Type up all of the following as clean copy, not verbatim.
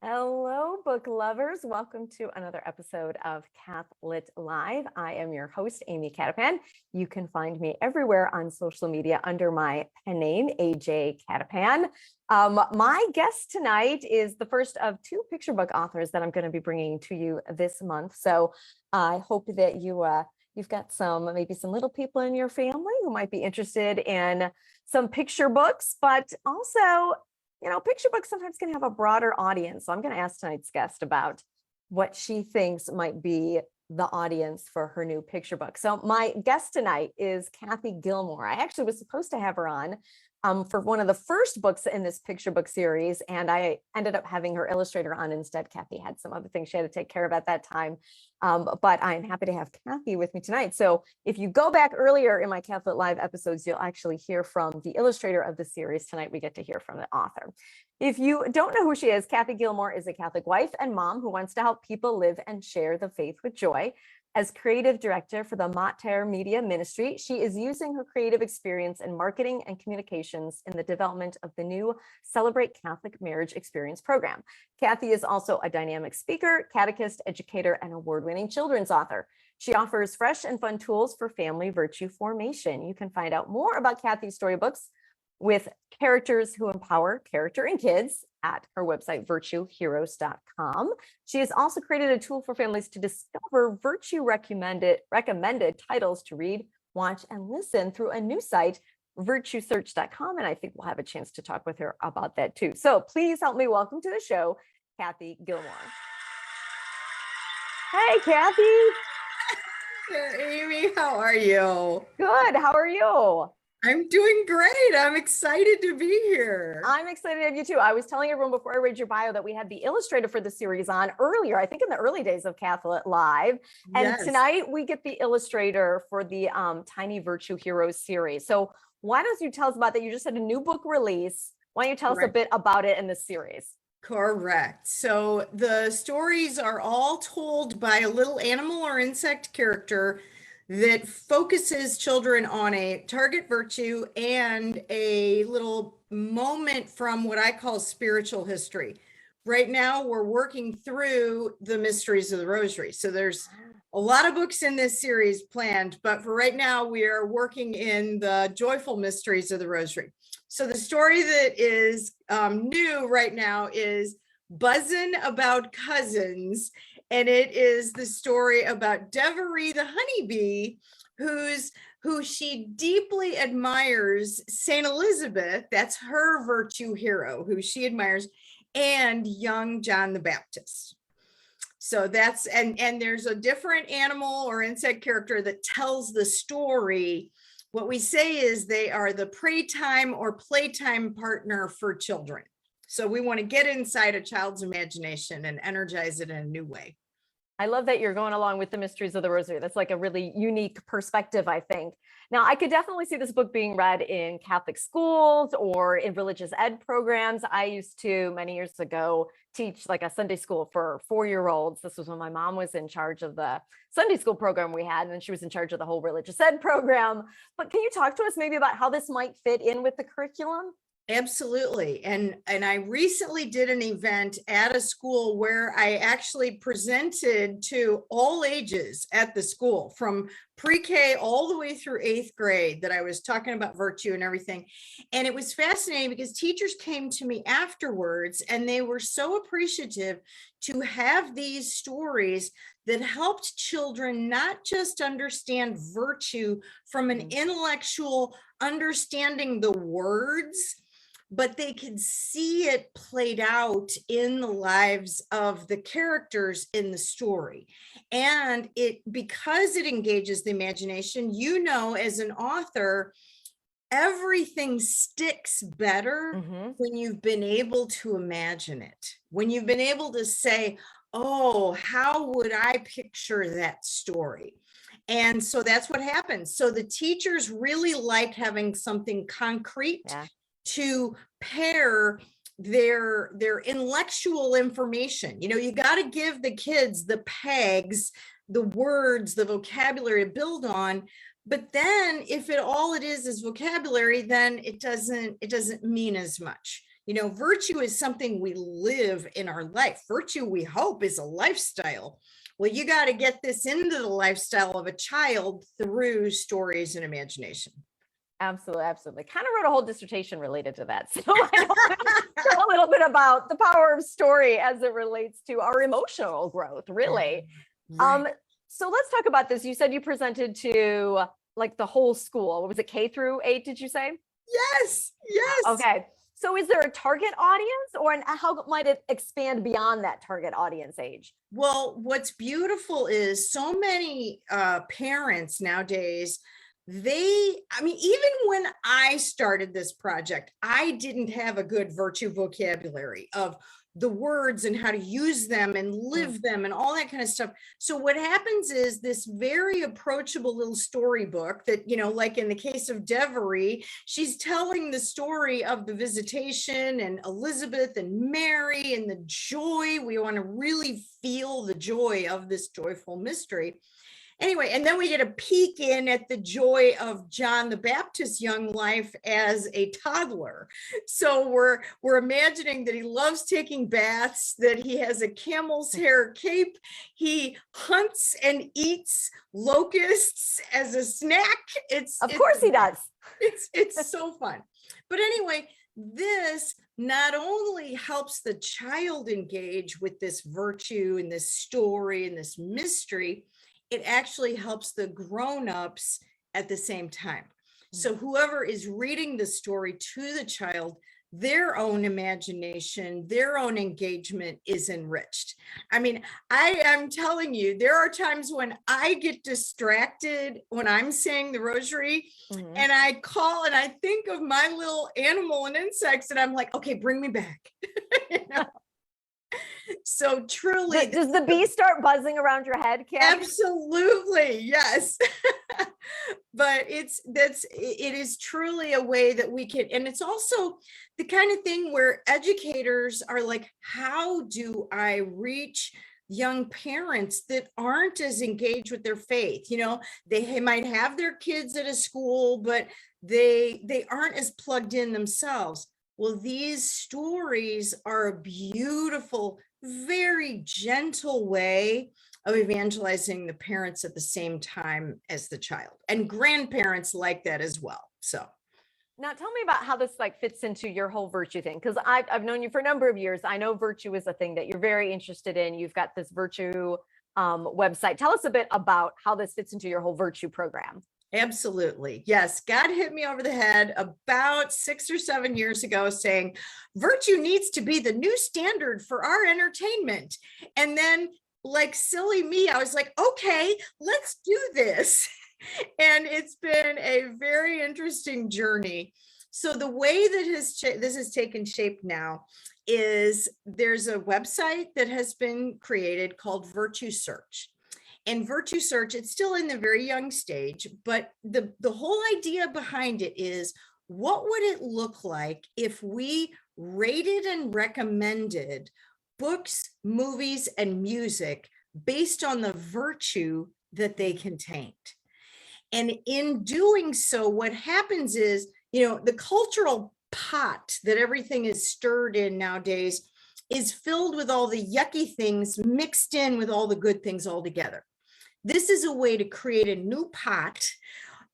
Hello, book lovers. Welcome to another episode of Cath-Lit Live. I am your host, Amy Cattapan. You can find me everywhere on social media under my pen name, AJ Cattapan. My guest tonight is the first of two picture book authors that I'm going to be bringing to you this month. So I hope that you've got maybe some little people in your family who might be interested in some picture books, but also picture books sometimes can have a broader audience. So I'm going to ask tonight's guest about what she thinks might be the audience for her new picture book. So my guest tonight is Cathy Gilmore. I actually was supposed to have her on for one of the first books in this picture book series, and I ended up having her illustrator on instead. Cathy had some other things she had to take care of at that time, but I'm happy to have Cathy with me tonight. So if you go back earlier in my Cath-Lit Live episodes, you'll actually hear from the illustrator of the series. Tonight we get to hear from the author. If you don't know who she is, Cathy Gilmore is a Catholic wife and mom who wants to help people live and share the faith with joy. As creative director for the Mater Media Ministry, she is using her creative experience in marketing and communications in the development of the new Celebrate Catholic Marriage Experience program. Cathy is also a dynamic speaker, catechist, educator, and award-winning children's author. She offers fresh and fun tools for family virtue formation. You can find out more about Cathy's storybooks with characters who empower character and kids at her website, virtueheroes.com. She has also created a tool for families to discover virtue recommended titles to read, watch, and listen through a new site, virtuesearch.com. And I think we'll have a chance to talk with her about that too. So please help me welcome to the show, Cathy Gilmore. Hey, Cathy. Hey, Amy, how are you? Good. How are you? I'm doing great. I'm excited to be here. I'm excited to have you too. I was telling everyone before I read your bio that we had the illustrator for the series on earlier, I think in the early days of Cath-Lit Live. And Yes. Tonight we get the illustrator for the Tiny Virtue Heroes series. So why don't you tell us about that? You just had a new book release. Why don't you tell us a bit about it in this series? Correct. So the stories are all told by a little animal or insect character that focuses children on a target virtue and a little moment from what I call spiritual history. Right now, we're working through the mysteries of the Rosary. So there's a lot of books in this series planned, but for right now, we are working in the joyful mysteries of the Rosary. So the story that is new right now is Buzzin About Cousins. And it is the story about Devoree the honeybee, who she deeply admires Saint Elizabeth, that's her virtue hero, who she admires, and young John the Baptist. So that's, and there's a different animal or insect character that tells the story. What we say is they are the playtime or playtime partner for children. So we want to get inside a child's imagination and energize it in a new way. I love that you're going along with the mysteries of the Rosary. That's like a really unique perspective, I think. Now, I could definitely see this book being read in Catholic schools or in religious ed programs. I used to, many years ago, teach like a Sunday school for 4-year-olds. This was when my mom was in charge of the Sunday school program we had, and then she was in charge of the whole religious ed program. But can you talk to us maybe about how this might fit in with the curriculum? Absolutely. And I recently did an event at a school where I actually presented to all ages at the school, from pre-K all the way through 8th grade, that I was talking about virtue and everything. And it was fascinating because teachers came to me afterwards and they were so appreciative to have these stories that helped children not just understand virtue from an intellectual understanding the words, but they could see it played out in the lives of the characters in the story. And because it engages the imagination, as an author, everything sticks better when you've been able to imagine it, when you've been able to say, oh, how would I picture that story? And so that's what happens. So the teachers really like having something concrete to pair their intellectual information. You got to give the kids the pegs, the words, the vocabulary to build on. But then if all it is vocabulary, then it doesn't mean as much. Virtue is something we live in our life. Virtue, we hope, is a lifestyle. Well, you got to get this into the lifestyle of a child through stories and imagination. Absolutely, absolutely. Kind of wrote a whole dissertation related to that. So I know a little bit about the power of story as it relates to our emotional growth, really. Right. So let's talk about this. You said you presented to like the whole school. What was it, K-8, did you say? Yes. Okay. So is there a target audience, how might it expand beyond that target audience age? Well, what's beautiful is so many parents nowadays, even when I started this project, I didn't have a good virtue vocabulary of the words and how to use them and live them and all that kind of stuff. So what happens is this very approachable little storybook that, like in the case of Devoree, she's telling the story of the Visitation and Elizabeth and Mary and the joy. We want to really feel the joy of this joyful mystery. Anyway, and then we get a peek in at the joy of John the Baptist's young life as a toddler. So we're imagining that he loves taking baths, that he has a camel's hair cape, he hunts and eats locusts as a snack. Of course he does. It's so fun. But anyway, this not only helps the child engage with this virtue and this story and this mystery, it actually helps the grown-ups at the same time. So whoever is reading the story to the child, their own imagination, their own engagement is enriched. I mean, I am telling you, there are times when I get distracted when I'm saying the Rosary, and I call and I think of my little animal and insects, and I'm like, okay, bring me back. So truly, does the bee start buzzing around your head, Cath? Absolutely, yes. But it is truly a way that we can, and it's also the kind of thing where educators are like, how do I reach young parents that aren't as engaged with their faith? They might have their kids at a school, but they aren't as plugged in themselves. Well, these stories are a beautiful, very gentle way of evangelizing the parents at the same time as the child, and grandparents like that as well. So now tell me about how this fits into your whole virtue thing, because I've known you for a number of years. I know virtue is a thing that you're very interested in. You've got this virtue website. Tell us a bit about how this fits into your whole virtue program. Absolutely. Yes. God hit me over the head about 6 or 7 years ago saying, virtue needs to be the new standard for our entertainment. And then, like silly me, I was like, okay, let's do this. And it's been a very interesting journey. So the way that this has taken shape now is there's a website that has been created called Virtue Search. And Virtue Search, it's still in the very young stage, but the whole idea behind it is, what would it look like if we rated and recommended books, movies, and music based on the virtue that they contained? And in doing so, what happens is, the cultural pot that everything is stirred in nowadays is filled with all the yucky things mixed in with all the good things all together. This is a way to create a new pot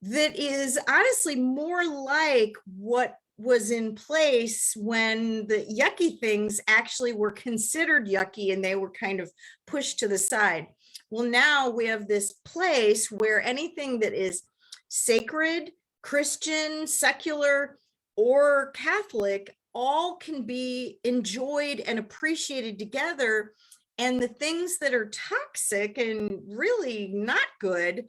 that is honestly more like what was in place when the yucky things actually were considered yucky and they were kind of pushed to the side. Well, now we have this place where anything that is sacred, Christian, secular, or Catholic all can be enjoyed and appreciated together. And the things that are toxic and really not good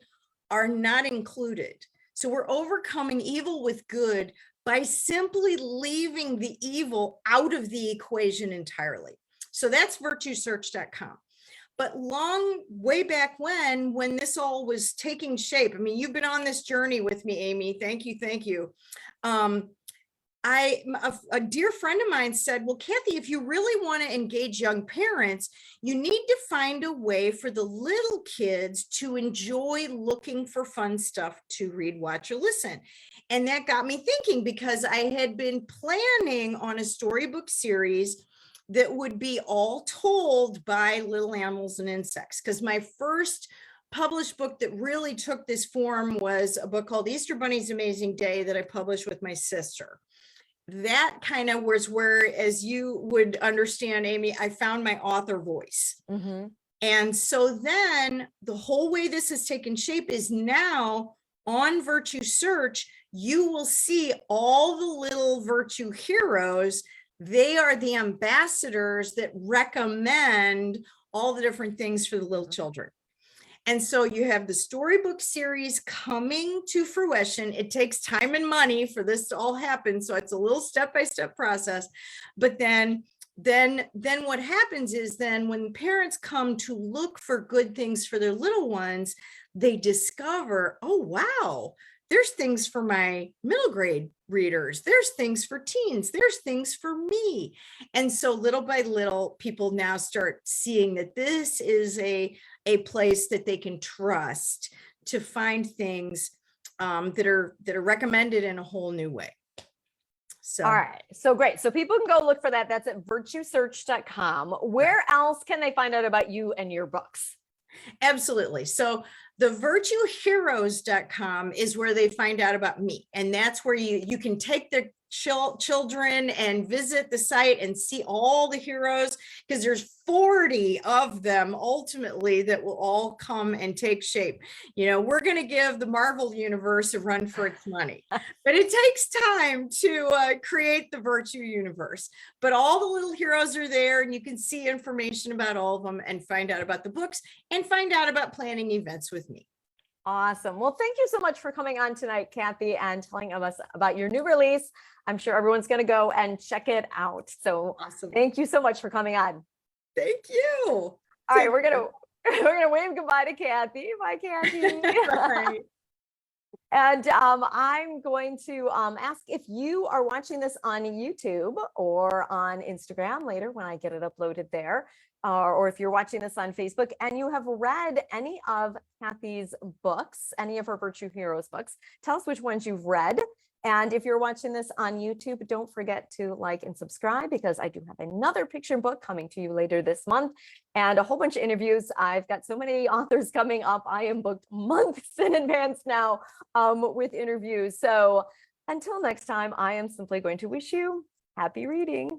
are not included. So we're overcoming evil with good by simply leaving the evil out of the equation entirely. So that's virtuesearch.com. But way back when this all was taking shape, I mean, you've been on this journey with me, Amy. Thank you. a dear friend of mine said, well, Cathy, if you really want to engage young parents, you need to find a way for the little kids to enjoy looking for fun stuff to read, watch, or listen. And that got me thinking, because I had been planning on a storybook series that would be all told by little animals and insects. Because my first published book that really took this form was a book called Easter Bunny's Amazing Day that I published with my sister. That kind of was where, as you would understand, Amy, I found my author voice. Mm-hmm. And so then the whole way this has taken shape is now on Virtue Search, you will see all the little virtue heroes. They are the ambassadors that recommend all the different things for the little children. And so you have the storybook series coming to fruition. It takes time and money for this to all happen. So it's a little step-by-step process. But then what happens is, then when parents come to look for good things for their little ones, they discover, oh, wow, there's things for my middle grade readers. There's things for teens. There's things for me. And so little by little, people now start seeing that this is a place that they can trust to find things that are recommended in a whole new way. So, all right. So great. So people can go look for that. That's at virtuesearch.com. Where else can they find out about you and your books? Absolutely. So the virtueheroes.com is where they find out about me. And that's where you can take the children and visit the site and see all the heroes, because there's 40 of them ultimately that will all come and take shape. You know, we're going to give the Marvel universe a run for its money, but it takes time to create the Virtue universe. But all the little heroes are there, and you can see information about all of them and find out about the books and find out about planning events with me. Awesome. Well, thank you so much for coming on tonight, Cathy, and telling us about your new release. I'm sure everyone's going to go and check it out. So Awesome. Thank you so much for coming on. Thank you. All right, we're gonna wave goodbye to Cathy. Bye, Cathy. Bye. And I'm going to ask if you are watching this on YouTube or on Instagram later when I get it uploaded there, or if you're watching this on Facebook and you have read any of Cathy's books, any of her Virtue Heroes books, tell us which ones you've read. And if you're watching this on YouTube, don't forget to like and subscribe, because I do have another picture book coming to you later this month and a whole bunch of interviews. I've got so many authors coming up. I am booked months in advance now with interviews. So until next time, I am simply going to wish you happy reading.